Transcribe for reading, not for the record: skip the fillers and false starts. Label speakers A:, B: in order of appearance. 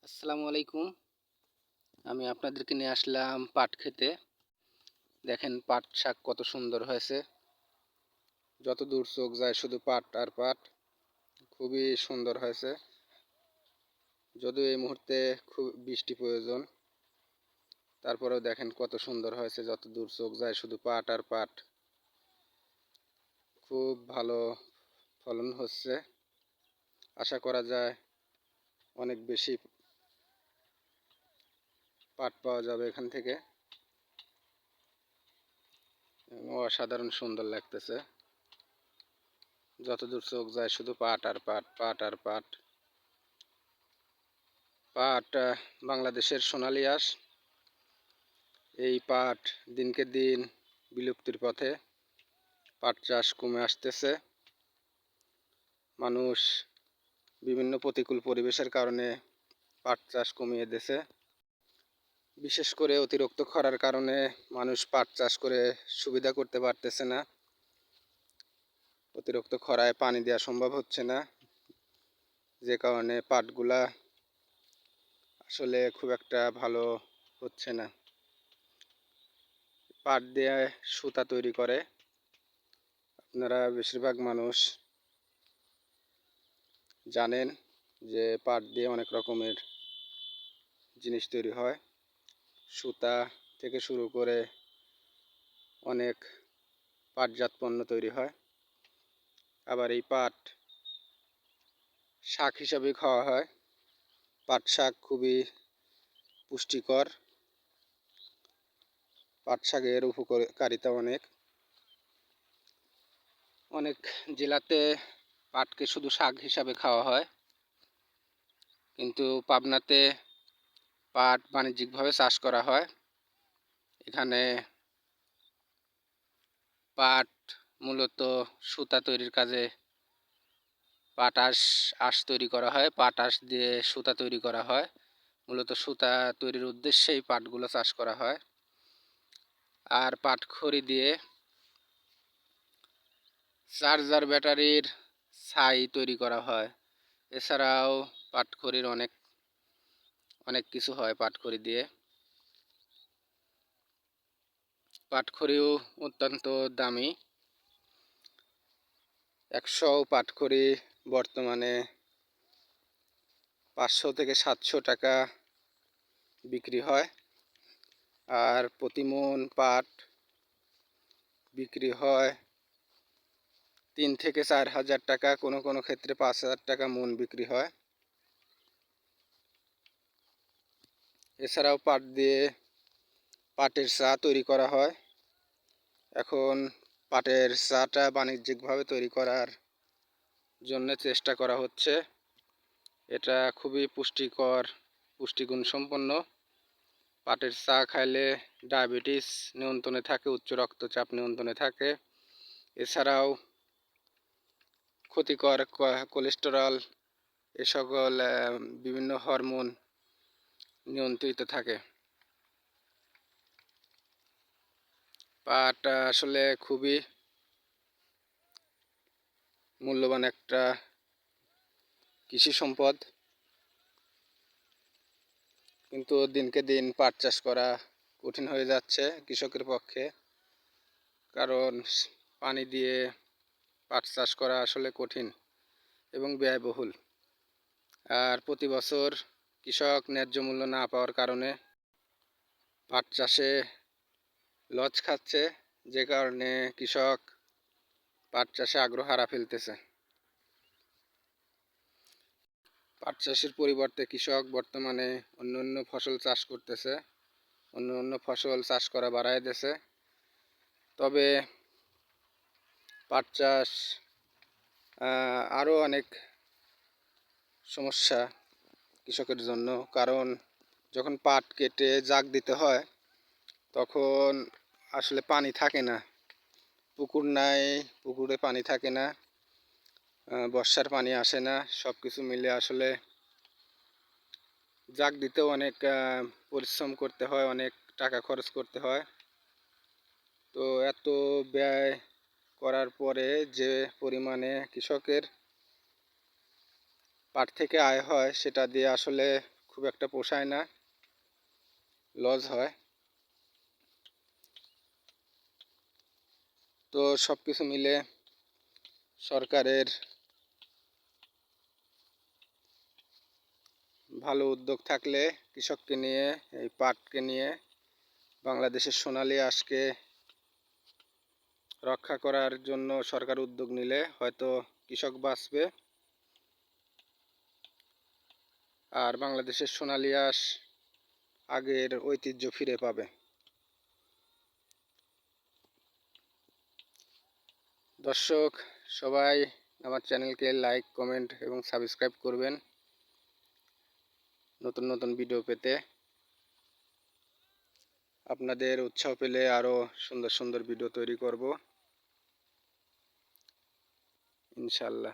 A: আসসালামু আলাইকুম। আমি আপনাদেরকে নিয়ে আসলাম পাট খেতে। দেখেন পাট শাক কত সুন্দর হয়েছে। যত দূর চোখ যায় শুধু পাট আর পাট। খুবই সুন্দর হয়েছে। যদিও এই মুহূর্তে খুব বৃষ্টি প্রয়োজন, তারপরেও দেখেন কত সুন্দর হয়েছে। যত দূর চোখ যায় শুধু পাট আর পাট। খুব ভালো ফলন হচ্ছে। আশা করা যায় অনেক বেশি পাট পাওয়া যাবে এখান থেকে। অসাধারণ সুন্দর লাগতেছে। যতদূর চোখ যায় শুধু পাট আর পাট, পাট আর পাট। পাট বাংলাদেশের সোনালী আঁশ। এই পাট দিনকে দিন বিলুপ্তির পথে। পাট চাষ কমে আসতেছে। মানুষ বিভিন্ন প্রতিকূল পরিবেশের কারণে পাট চাষ কমিয়ে দিয়েছে। বিশেষ করে অতিরিক্ত খরার কারণে মানুষ পাট চাষ করে সুবিধা করতে পারতেছে না। অতিরিক্ত খরায় পানি দেওয়া সম্ভব হচ্ছে না, যে কারণে পাটগুলা আসলে খুব একটা ভালো হচ্ছে না। পাট দিয়ে সুতা তৈরি করে। আপনারা বেশিরভাগ মানুষ জানেন যে পাট দিয়ে অনেক রকমের জিনিস তৈরি হয়। সুতা থেকে শুরু করে অনেক পাটজাত পণ্য তৈরি হয়। আবার এই পাট শাক হিসাবে খাওয়া হয়। পাট শাক খুবই পুষ্টিকর। পাট শাকের উপকারিতা অনেক। অনেক জেলাতে পাটকে শুধু শাক হিসাবে খাওয়া হয়, কিন্তু পাবনাতে পাট বাণিজ্যিকভাবে চাষ করা হয়। এখানে পাট মূলত সুতা তৈরির কাজে পাট আঁশ তৈরি করা হয়। পাট আঁশ দিয়ে সুতা তৈরি করা হয়। মূলত সুতা তৈরির উদ্দেশ্যেই পাটগুলো চাষ করা হয়। আর পাটখড়ি দিয়ে চার্জার ব্যাটারির ছাই তৈরি করা হয়। এছাড়াও পাটখড়ির অনেক অনেক কিছু হয় পাটখড়ি দিয়ে। পাটখড়িও অত্যন্ত দামি। 100 পাটখড়ি বর্তমানে 500 থেকে 700 টাকা বিক্রি হয়। আর প্রতি মণ পাট বিক্রি হয় 3 থেকে 4 হাজার টাকা, কোনো কোনো ক্ষেত্রে 5,000 টাকা মণ বিক্রি হয়। এছাড়াও পাট দিয়ে পাটের চা তৈরি করা হয়। এখন পাটের চাটা বাণিজ্যিকভাবে তৈরি করার জন্য চেষ্টা করা হচ্ছে। এটা খুবই পুষ্টিকর, পুষ্টিগুণ সম্পন্ন। পাটের চা খাইলে ডায়াবেটিস নিয়ন্ত্রণে থাকে, উচ্চ রক্তচাপ নিয়ন্ত্রণে থাকে। এছাড়াও ক্ষতিকর কোলেস্টেরল, এ সকল বিভিন্ন হরমোন নিয়ন্ত্রিত থাকে। পাট আসলে খুবই মূল্যবান একটা কৃষি সম্পদ, কিন্তু দিনকে দিন পাট চাষ করা কঠিন হয়ে যাচ্ছে কৃষকের পক্ষে। কারণ পানি দিয়ে পাট চাষ করা আসলে কঠিন এবং ব্যয়বহুল। আর প্রতি বছর কৃষক ন্যায্য মূল্য না পাওয়ার কারণে পাট চাষে লস খাচ্ছে, যে কারণে কৃষক পাট চাষে আগ্রহ হারা ফেলতেছে। পাট চাষের পরিবর্তে কৃষক বর্তমানে অন্য অন্য ফসল চাষ করতেছে, অন্য অন্য ফসল চাষ করা বাড়ায় দিয়েছে। তবে পাট চাষ আরও অনেক সমস্যা কৃষকের জন্য। কারণ যখন পাট কেটে জাগ দিতে হয় তখন আসলে পানি থাকে না, পুকুর নাই, পুকুরে পানি থাকে না, বর্ষার পানি আসে না। সব কিছু মিলে আসলে জাগ দিতেও অনেক পরিশ্রম করতে হয়, অনেক টাকা খরচ করতে হয়। তো এত ব্যয় করার পরে যে পরিমাণে কৃষকের পাট থেকে আয় হয়, সেটা দিয়ে আসলে খুব একটা পোষায় না, লস হয়। তো সব কিছু মিলে সরকারের ভালো উদ্যোগ থাকলে কৃষককে নিয়ে, এই পাটকে নিয়ে বাংলাদেশের সোনালী আঁশকে রক্ষা করার জন্য সরকার উদ্যোগ নিলে হয়তো কৃষক বাঁচবে, আর বাংলাদেশের সোনালী আঁশ আগের ঐতিহ্য ফিরে পাবে। দর্শক সবাই আমার চ্যানেলকে লাইক, কমেন্ট এবং সাবস্ক্রাইব করবেন নতুন নতুন ভিডিও পেতে। আপনাদের উৎসাহ পেলে আরও সুন্দর সুন্দর ভিডিও তৈরি করব ইনশাআল্লাহ।